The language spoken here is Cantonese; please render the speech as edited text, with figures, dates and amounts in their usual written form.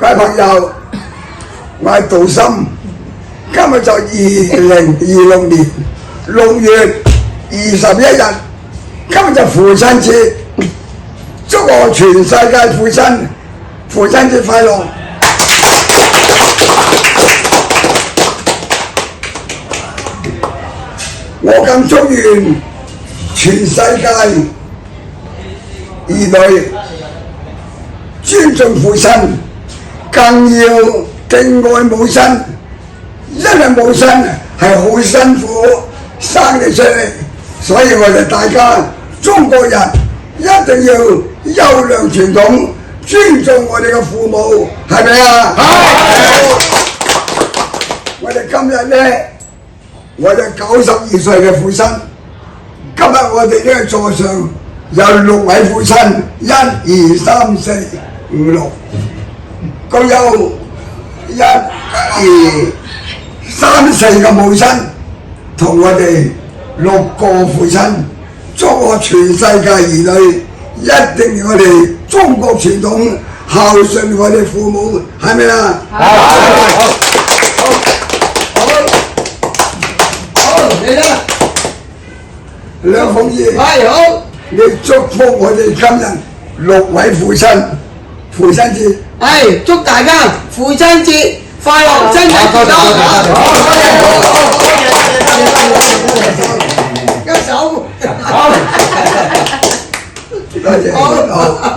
各位朋友，我係杜森，今日就2026年6月21日，今日就父親節，祝我全世界父親節快樂！我更祝願全世界兒女尊重父親，更要敬愛母親，因為母親係好辛苦生你出嚟，所以我哋大家中國人一定要優良傳統，尊重我哋嘅父母，係咪啊？我哋今日呢，我哋92歲嘅父親，今日我哋呢個座上有6位父親，1、2、3、4、5、6，共有1、2、3、4個母親，同我哋6個父親，祝我全世界兒女一定要我哋中國傳統孝順我哋父母，係咪啊？你啦，梁鳳儀，好，你祝福我哋今日6位父親節，祝大家父親節快樂，身體健康。一手，多謝。